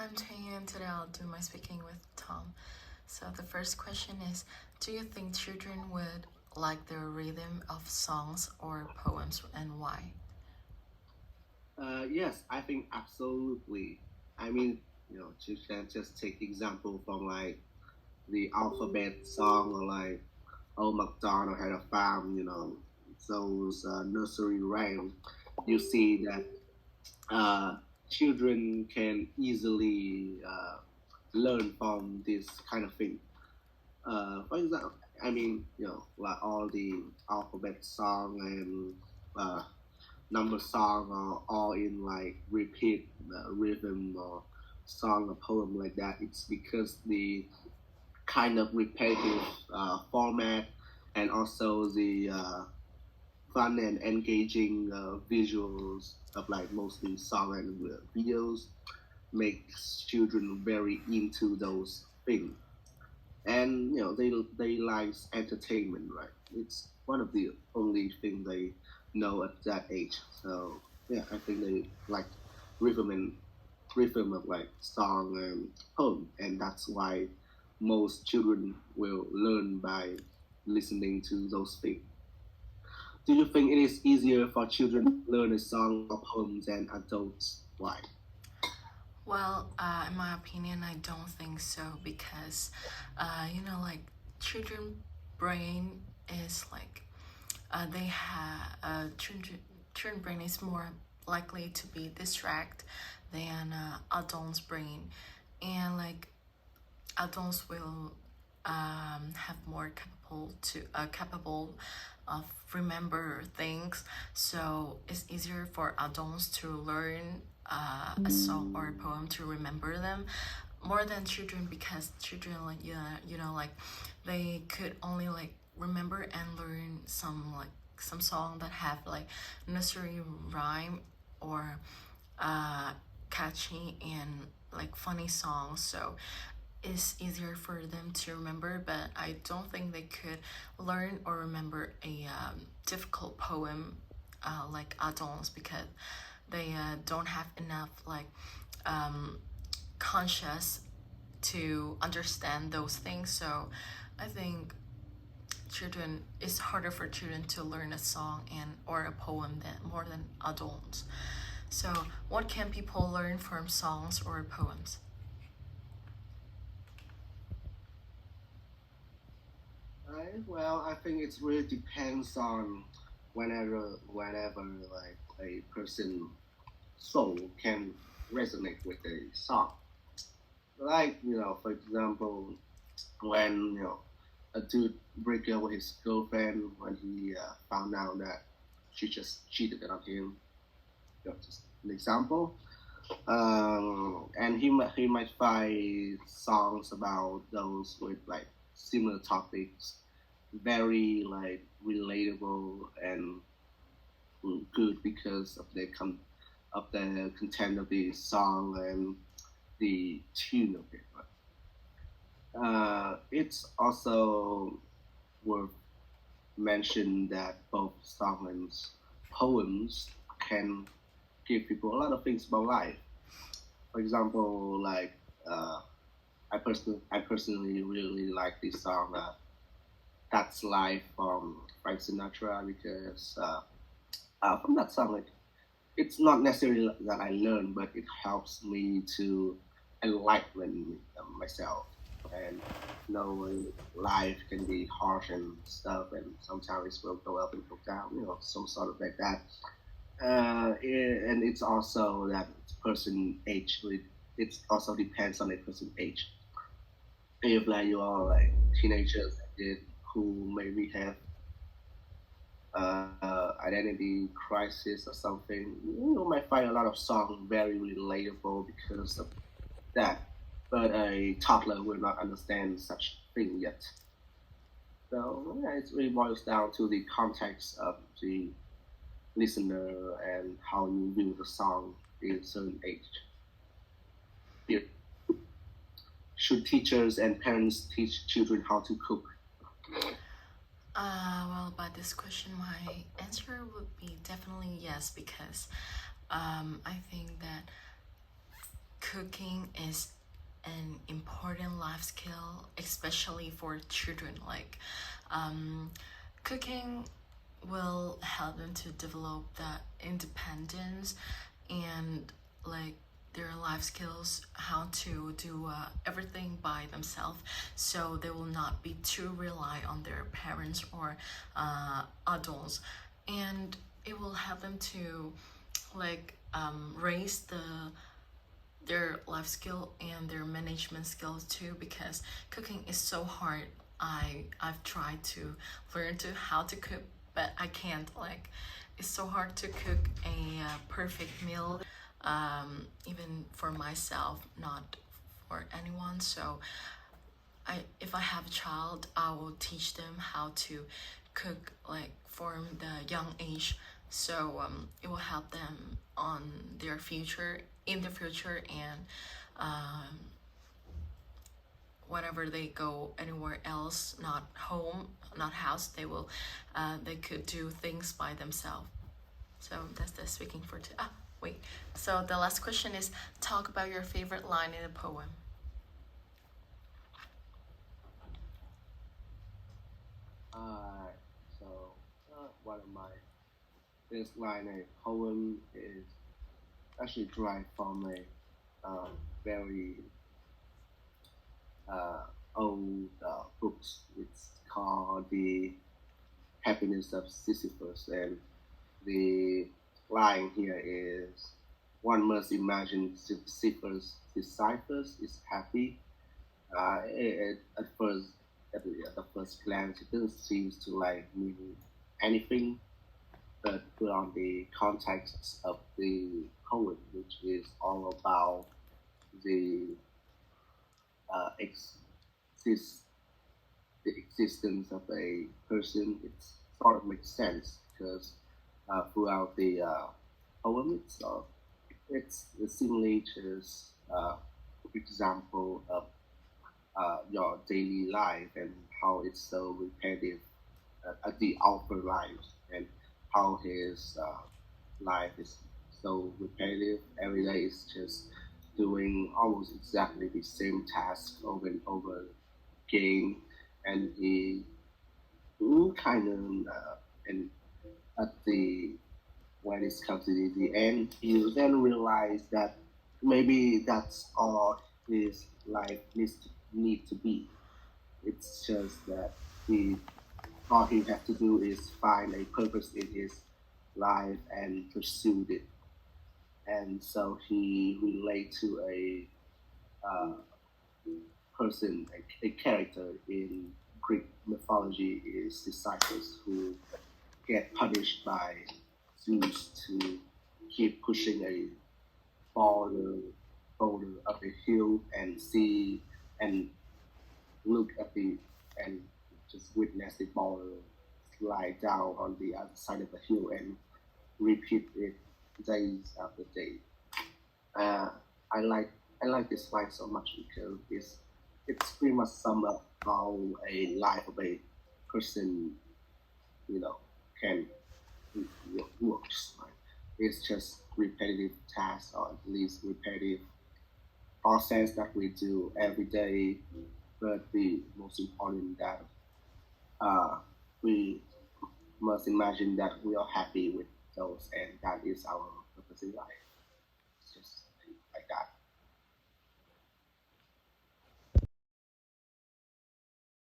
I'm Tue Nhu, and today I'll do my speaking with Tom. So the first question is, do you think children would like the rhythm of songs or poems, and why? Yes, I think absolutely. I mean, you can just take example from like the alphabet song or like Old MacDonald had a farm, those nursery rhymes. You see that uh, children can easily learn from this kind of thing. For example, I mean, like all the alphabet song and uh, number song are all in like repeat rhythm or song or poem like that. It's because the kind of repetitive format and also the fun and engaging visuals of like mostly song and videos makes children very into those things. And they like entertainment, right? It's one of the only thing they know at that age. So yeah, I think they like rhythm and rhythm of like song and poem, and that's why most children will learn by listening to those things. Do you think it is easier for children to learn a song or poem than adults? Why? Well, in my opinion, I don't think so because, like children brain is like they have children brain is more likely to be distract than adults brain, and like adults will have more capable of remember things, so it's easier for adults to learn a song or a poem to remember them more than children, because children like like they could only like remember and learn some song that have like nursery rhyme or uh catchy and like funny songs, so it's easier for them to remember. But I don't think they could learn or remember a difficult poem like adults, because they don't have enough like um, conscious to understand those things. So I think children it's harder for children to learn a song and or a poem than more than adults. So what can people learn from songs or poems? Right. Well, I think it really depends on whenever like a person soul can resonate with a song. Like, for example, when, a dude break up with his girlfriend when he found out that she just cheated on him. Just an example. And he might find songs about those with like similar topics, very like relatable and good because of of the content of the song and the tune of it. It's also worth mentioning that both songs and poems can give people a lot of things about life. For example, like uh, I personally really like this song "That's Life" from Frank Sinatra because from that song, like it's not necessarily that I learn, but it helps me to enlighten myself and know life can be harsh and stuff, and sometimes it will go up and go down, some sort of like that. And it's also that person age. It also depends on a person age. If like you are like teenagers who maybe have identity crisis or something, you might find a lot of songs very relatable because of that. But a toddler will not understand such thing yet. So yeah, it really boils down to the context of the listener and how you view the song in a certain age. Here, should teachers and parents teach children how to cook? Well, about this question, my answer would be definitely yes, because I think that cooking is an important life skill, especially for children. Like, um, cooking will help them to develop that independence and like their life skills, how to do everything by themselves, so they will not be too rely on their parents or adults, and it will help them to like raise their life skill and their management skills too, because cooking is so hard. I've tried to learn to how to cook, but I can't. Like, it's so hard to cook a perfect meal, even for myself, not for anyone. So if I have a child, I will teach them how to cook like from the young age. So it will help them on their future, in the future, and um, whenever they go anywhere else, not home, not house, they could do things by themselves. So that's the speaking for today. Ah, wait. So the last question is, talk about your favorite line in a poem. Alright, so one of my best line in a poem is actually derived from a very uh, old books. It's called The Happiness of Sisyphus, and the line here is, one must imagine Sisyphus is happy. At first, at the first glance, it doesn't seem to like mean anything, but put on the context of the poem, which is all about the uh, exist, the existence of a person. It sort of makes sense because throughout the poem itself, it's seemingly just example of your daily life and how it's so repetitive at the outer lives, and how his life is so repetitive. Every day is just doing almost exactly the same task over and over again, and he kind of and at the when it comes to the end, you then realize that maybe that's all his life need to be. It's just that he all he has to do is find a purpose in his life and pursue it. And so he relate to a person, a character in Greek mythology is Sisyphus, who get punished by Zeus to keep pushing a boulder, boulder up a hill and see and look at the and just witness the boulder slide down on the other side of the hill and repeat it days after day. Uh, I like I like this line so much because it's pretty much sum up how a life of a person, you know, can works. Right? It's just repetitive tasks, or at least repetitive process that we do every day. But the most important that uh, we must imagine that we are happy with those, and that is our purpose in life.